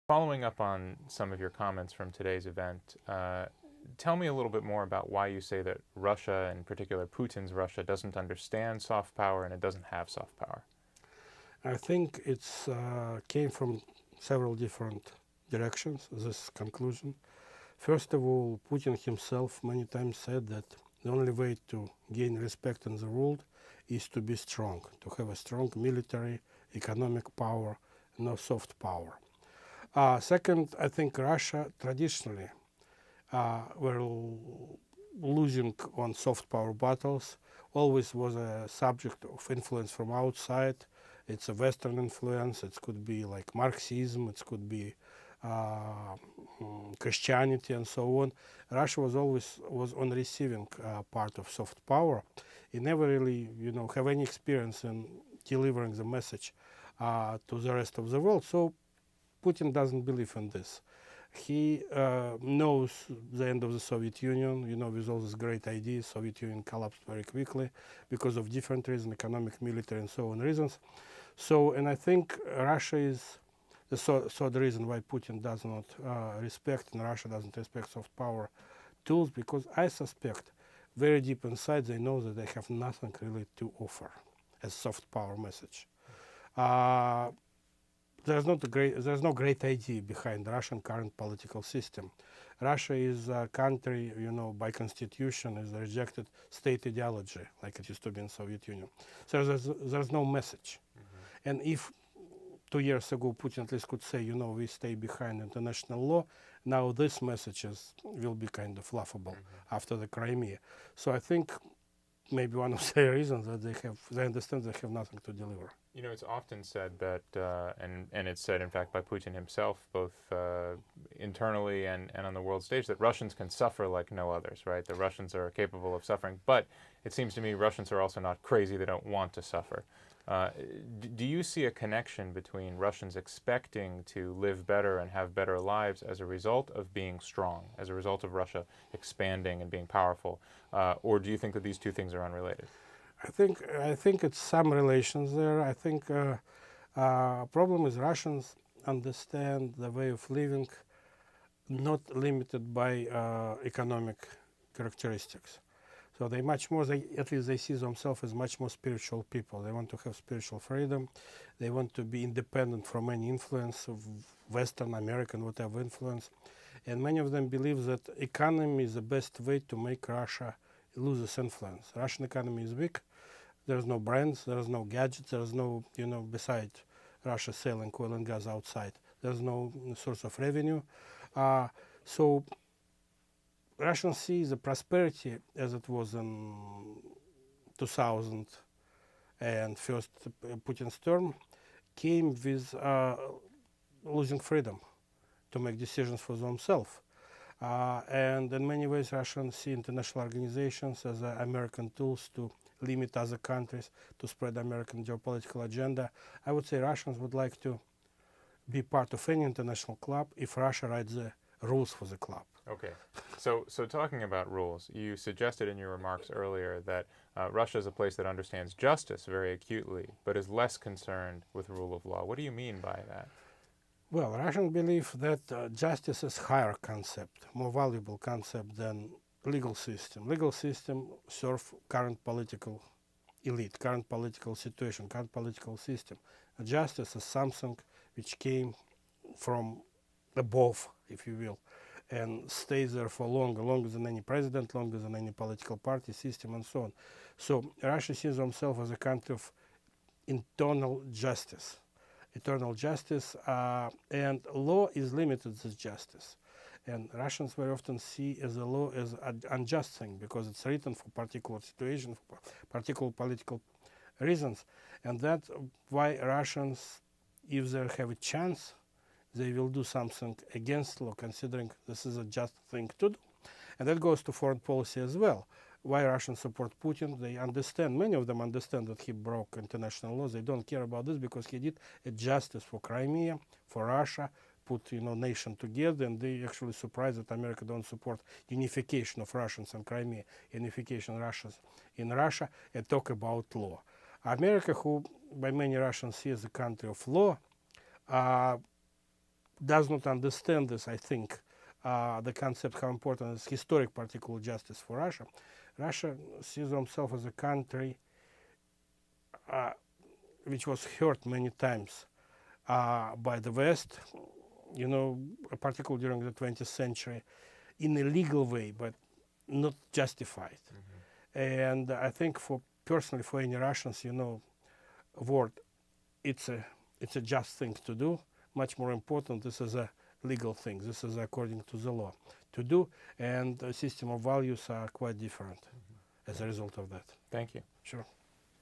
Following up on some of your comments from today's event, tell me a little bit more about why you say that Russia, in particular Putin's Russia, doesn't understand soft power and it doesn't have soft power. I think it's came from several different directions, this conclusion. First of all, Putin himself many times said that the only way to gain respect in the world is to be strong, to have a strong military, economic power, no soft power. Second, I think Russia traditionally were losing on soft power battles, always was a subject of influence from outside. It's a Western influence. It could be like Marxism. It could be Christianity and so on. Russia was always was on receiving part of soft power. It never really, have any experience in delivering the message to the rest of the world. So Putin doesn't believe in this. He knows the end of the Soviet Union, with all these great ideas. Soviet Union collapsed very quickly because of different reasons, economic, military, and so on reasons. So, and I think Russia is the reason why Putin does not respect, and Russia doesn't respect soft power tools, because I suspect very deep inside they know that they have nothing really to offer as soft power message. Uh, there's no great idea behind Russian current political system. Russia is a country, by constitution is a rejected state ideology, like it used to be in Soviet Union. So there's no message. Mm-hmm. And if 2 years ago Putin at least could say, we stay behind international law, now these messages will be kind of laughable after the Crimea. So I think maybe one of the reasons that they understand they have nothing to deliver. It's often said that, and it's said, in fact, by Putin himself, both internally and on the world stage, that Russians can suffer like no others, right? The Russians are capable of suffering. But it seems to me Russians are also not crazy. They don't want to suffer. Do you see a connection between Russians expecting to live better and have better lives as a result of being strong, as a result of Russia expanding and being powerful? Or do you think that these two things are unrelated? I think it's some relations there. I think problem is Russians understand the way of living not limited by economic characteristics. So they much more, at least they see themselves as much more spiritual people. They want to have spiritual freedom. They want to be independent from any influence of Western, American, whatever influence. And many of them believe that economy is the best way to make Russia lose its influence. Russian economy is weak. There's no brands, there's no gadgets, there's no, besides Russia selling oil and gas outside, there's no source of revenue. So Russians see the prosperity as it was in 2000 and first Putin's term came with losing freedom to make decisions for themselves. And in many ways Russians see international organizations as American tools to limit other countries, to spread American geopolitical agenda. I would say Russians would like to be part of any international club if Russia writes the rules for the club. Okay. So talking about rules, you suggested in your remarks earlier that Russia is a place that understands justice very acutely, but is less concerned with rule of law. What do you mean by that? Well, Russians believe that justice is higher concept, more valuable concept than legal system. Legal system serve current political elite, current political situation, current political system. Justice is something which came from above, if you will, and stays there for longer than any president, longer than any political party system, and so on. So Russia sees themselves as a country of internal justice, eternal justice, and law is limited to justice. And Russians very often see as a law as an unjust thing because it's written for particular situation, for particular political reasons. And that's why Russians, if they have a chance, they will do something against law, considering this is a just thing to do. And that goes to foreign policy as well. Why Russians support Putin? They understand, many of them understand that he broke international laws. They don't care about this because he did a justice for Crimea, for Russia, put nation together, and they actually surprised that America don't support unification of Russians and Crimea, unification of Russians in Russia, and talk about law. America, who by many Russians see as a country of law, does not understand this, I think, the concept how important is historic particular justice for Russia. Russia sees themselves as a country which was hurt many times by the West, particularly during the 20th century, in a legal way, but not justified. And I think personally for any Russians, word, it's a just thing to do. Much more important, this is a legal thing. This is according to the law to do, and the system of values are quite different as a result of that. Thank you. Sure.